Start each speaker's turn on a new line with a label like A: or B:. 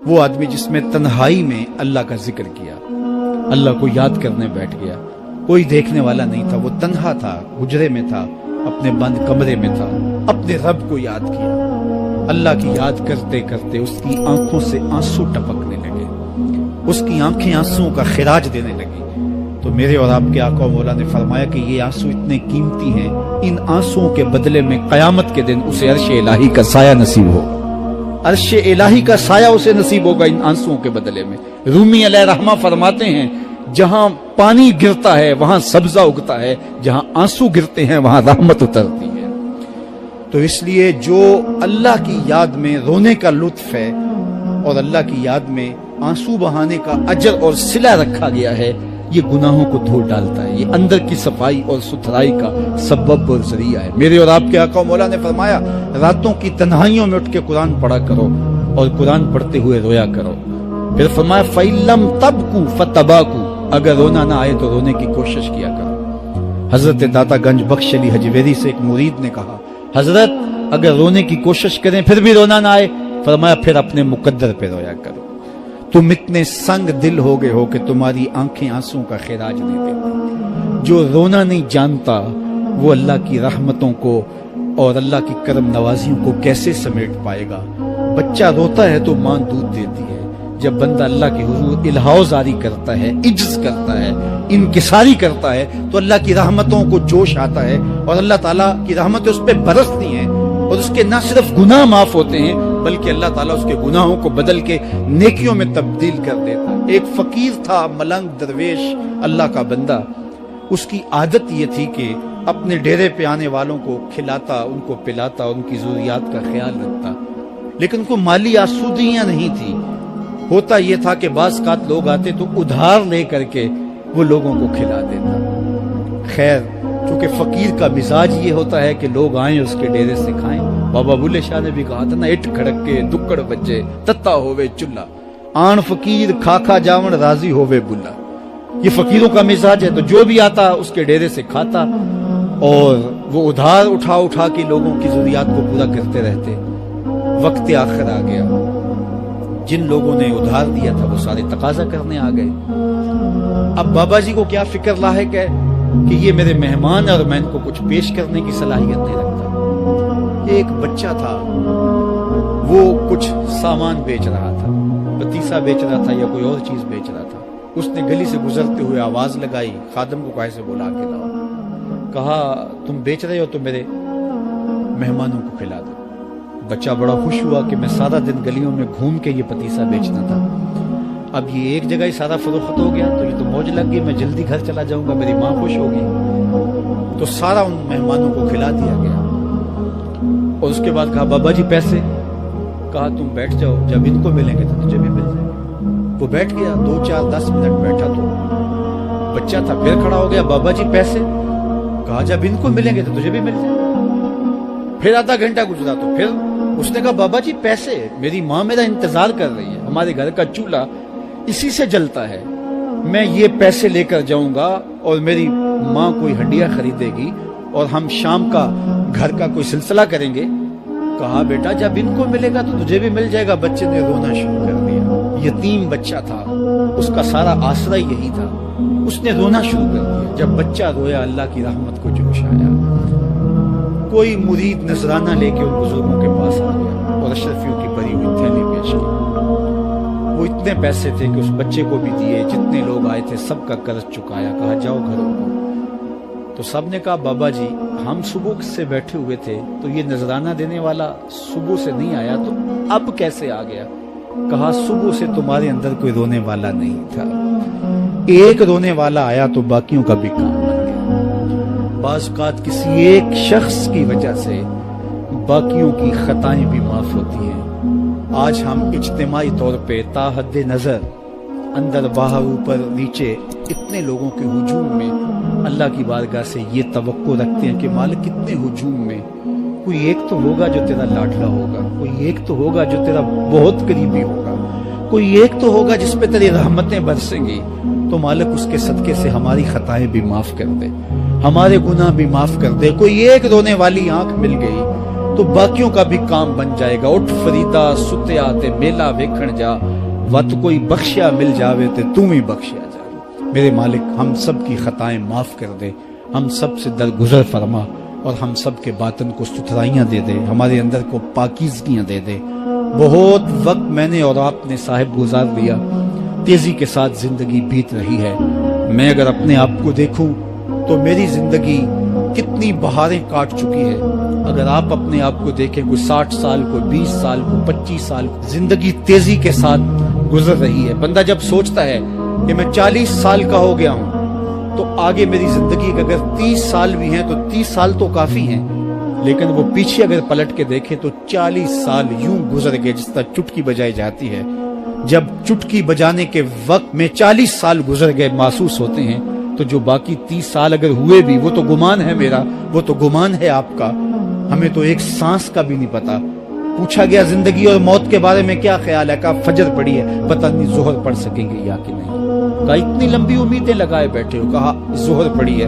A: وہ آدمی جس میں تنہائی میں اللہ کا ذکر کیا، اللہ کو یاد کرنے بیٹھ گیا، کوئی دیکھنے والا نہیں تھا، وہ تنہا تھا، حجرے میں تھا، اپنے بند کمرے میں تھا، اپنے رب کو یاد کیا، اللہ کی یاد کرتے کرتے اس کی آنکھوں سے آنسو ٹپکنے لگے، اس کی آنکھیں آنسوؤں کا خراج دینے لگی۔ تو میرے اور آپ کے آقا و مولا نے فرمایا کہ یہ آنسو اتنے قیمتی ہیں، ان آنسوؤں کے بدلے میں قیامت کے دن اسے عرش الہی کا سایہ نصیب ہو، عرش الہی کا سایہ اسے نصیب ہوگا ان آنسوؤں کے بدلے میں۔ رومی علیہ رحمہ فرماتے ہیں جہاں پانی گرتا ہے وہاں سبزہ اگتا ہے، جہاں آنسو گرتے ہیں وہاں رحمت اترتی ہے۔ تو اس لیے جو اللہ کی یاد میں رونے کا لطف ہے اور اللہ کی یاد میں آنسو بہانے کا اجر اور صلہ رکھا گیا ہے، یہ گناہوں کو دھو ڈالتا ہے، یہ اندر کی صفائی اور ستھرائی کا سبب اور ذریعہ ہے۔ میرے اور آپ کے آقا و مولا نے فرمایا راتوں کی تنہائیوں میں اٹھ کے قرآن پڑھا کرو اور قرآن پڑھتے ہوئے رویا کرو۔ پھر فرمایا فَإِن لَمْ تَبْكُوا فَتَبَاكُوا، اگر رونا نہ آئے تو رونے کی کوشش کیا کرو۔ حضرت داتا گنج بخش علی حجویری سے ایک مرید نے کہا حضرت اگر رونے کی کوشش کریں پھر بھی رونا نہ آئے، فرمایا پھر اپنے مقدر پہ رویا کرو۔ تم اتنے سنگ دل ہو گئے ہو کہ تمہاری آنکھیں آنسوں کا خراج نہیں دیتی۔ جو رونا نہیں جانتا وہ اللہ کی رحمتوں کو اور اللہ کی کرم نوازیوں کو کیسے سمیٹ پائے گا؟ بچہ روتا ہے تو ماں دودھ دیتی ہے، جب بندہ اللہ کے حضور الہاؤ زاری کرتا ہے، عجز کرتا ہے، انکساری کرتا ہے تو اللہ کی رحمتوں کو جوش آتا ہے اور اللہ تعالیٰ کی رحمتیں اس پہ برستی ہیں اور اس کے نہ صرف گناہ معاف ہوتے ہیں بلکہ اللہ تعالیٰ اس کے گناہوں کو بدل کے نیکیوں میں تبدیل کر دیتا ہے۔ ایک فقیر تھا، ملنگ درویش، اللہ کا بندہ، اس کی عادت یہ تھی کہ اپنے ڈیرے پہ آنے والوں کو کھلاتا، ان کو پلاتا، ان کی ضروریات کا خیال رکھتا، لیکن ان کو مالی آسودگیاں نہیں تھی۔ ہوتا یہ تھا کہ بعض اوقات لوگ آتے تو ادھار لے کر کے وہ لوگوں کو کھلا دیتا۔ خیر چونکہ فقیر کا مزاج یہ ہوتا ہے کہ لوگ آئیں اس کے ڈیرے سے کھائیں۔ بابا بلے شاہ نے بھی کہا تھا نا، اٹھ کھڑک کے دکڑ بجے تتا ہووے چلا، آن فقیر کھا کھا جاون راضی ہووے بلا۔ یہ فقیروں کا مزاج ہے، تو جو بھی آتا اس کے ڈیرے سے کھاتا اور وہ ادھار اٹھا اٹھا کے لوگوں کی ضروریات کو پورا کرتے رہتے۔ وقت آخر آ گیا، جن لوگوں نے ادھار دیا تھا وہ سارے تقاضا کرنے آ گئے۔ اب بابا جی کو کیا فکر لاحق ہے کہ یہ میرے مہمان اور میں ان کو کچھ پیش کرنے کی صلاحیت نہیں رکھتا۔ ایک بچہ تھا، وہ کچھ سامان بیچ رہا تھا، پتیسا بیچ رہا تھا یا کوئی اور چیز بیچ رہا تھا۔ اس نے گلی سے گزرتے ہوئے آواز لگائی، خادم کو کہا سے بلا کے لاؤ، کہا تم بیچ رہے ہو تو میرے مہمانوں کو کھلا دو۔ بچہ بڑا خوش ہوا کہ میں سارا دن گلیوں میں گھوم کے یہ پتیسا بیچنا تھا، اب یہ ایک جگہ ہی سارا فروخت ہو گیا تو یہ تو موج لگ گئی، میں جلدی گھر چلا جاؤں گا، میری ماں خوش ہوگی۔ تو سارا ان مہمانوں کو کھلا دیا گیا اور اس کے بعد کہا بابا جی پیسے؟ کہا تم بیٹھ جاؤ، جب ان کو ملیں گے تو تجھے بھی مل جائیں گے۔ وہ بیٹھ گیا، 2 4 10 منٹ بیٹھا تو بچہ تھا، پھر کھڑا ہو گیا، بابا جی پیسے؟ کہا جب ان کو ملیں گے تو تجھے بھی مل جائیں گے۔ پھر آدھا گھنٹہ گزرا تو پھر اس نے کہا بابا جی پیسے؟ میری ماں میرا انتظار کر رہی ہے، ہمارے گھر کا چولہا اسی سے جلتا ہے، میں یہ پیسے لے کر جاؤں گا اور میری ماں کوئی ہنڈیا خریدے گی اور ہم شام کا گھر کا کوئی سلسلہ کریں گے۔ کہا بیٹا جب ان کو ملے گا تو تجھے بھی مل جائے گا۔ بچے نے رونا شروع کر دیا، یتیم بچہ تھا، اس کا سارا آسرا یہی تھا، اس نے رونا شروع کر دیا۔ جب بچہ رویا اللہ کی رحمت کو جوش آیا، کوئی مرید نذرانہ لے کے ان بزرگوں کے پاس آ گیا اور اشرفیوں کی بھری ہوئی تھیلی پیش کی۔ وہ اتنے پیسے تھے کہ اس بچے کو بھی دیے، جتنے لوگ آئے تھے سب کا قرض چکایا، کہا جاؤ گھروں کو۔ تو سب نے کہا بابا جی ہم صبح سے بیٹھے ہوئے تھے تو یہ نذرانہ دینے والا صبح سے نہیں آیا، تو اب کیسے آ گیا؟ کہا صبح سے تمہارے اندر کوئی رونے والا نہیں تھا، ایک رونے والا آیا تو باقیوں کا بھی کام بن گیا۔ بعض اوقات کسی ایک شخص کی وجہ سے باقیوں کی خطائیں بھی معاف ہوتی ہیں۔ آج ہم اجتماعی طور پہ تا حد نظر اندر باہر اوپر نیچے اتنے لوگوں کے ہجوم میں اللہ کی بارگاہ سے یہ توقع رکھتے ہیں کہ مالک کتنے ہجوم میں کوئی ایک تو ہوگا جو تیرا لاڈلا ہوگا، کوئی ایک تو ہوگا جو تیرا بہت قریبی ہوگا، کوئی ایک تو ہوگا جس پہ تیری رحمتیں برسیں گی۔ تو مالک اس کے صدقے سے ہماری خطائیں بھی معاف کر دے، ہمارے گناہ بھی معاف کر دے۔ کوئی ایک رونے والی آنکھ مل گئی تو باقیوں کا بھی کام بن جائے گا. اٹھ فریدا ستیا تے میلا ویکھن جا, وت کوئی بخشیا مل جاوے تے تم ہی بخشیا جا. میرے مالک ہم سب کی خطائیں معاف کر دے, ہم سب سے درگزر فرما, اور ہم سب کے باطن کو ستھرائیاں دے دے, ہمارے اندر کو پاکیزگیاں دے دے. بہت وقت میں نے اور آپ نے صاحب گزار لیا, تیزی کے ساتھ زندگی بیت رہی ہے. میں اگر اپنے آپ کو دیکھوں تو میری زندگی کتنی بہاریں کاٹ چکی ہے. اگر آپ اپنے آپ کو دیکھیں, کوئی 60 سال, کوئی 20 سال, کوئی 25 سال, زندگی تیزی کے ساتھ گزر رہی ہے. بندہ جب سوچتا ہے کہ میں 40 سال کا ہو گیا ہوں تو آگے میری زندگی کے اگر 30 سال بھی ہیں تو 30 سال تو کافی ہیں, لیکن وہ پیچھے اگر پلٹ کے دیکھیں تو 40 سال یوں گزر گئے جس طرح چٹکی بجائی جاتی ہے. جب چٹکی بجانے کے وقت میں 40 سال گزر گئے محسوس ہوتے ہیں, تو جو باقی 30 سال اگر ہوئے بھی, وہ تو گمان ہے میرا, وہ تو گمان ہے آپ کا, ہمیں تو ایک سانس کا بھی نہیں پتا. پوچھا گیا زندگی اور موت کے بارے میں کیا خیال ہے, کہا فجر پڑی ہے, پتہ نہیں ظہر پڑھ سکیں گے یا کہ نہیں. کہا اتنی لمبی امیدیں لگائے بیٹھے ہو, کہا ظہر پڑی ہے,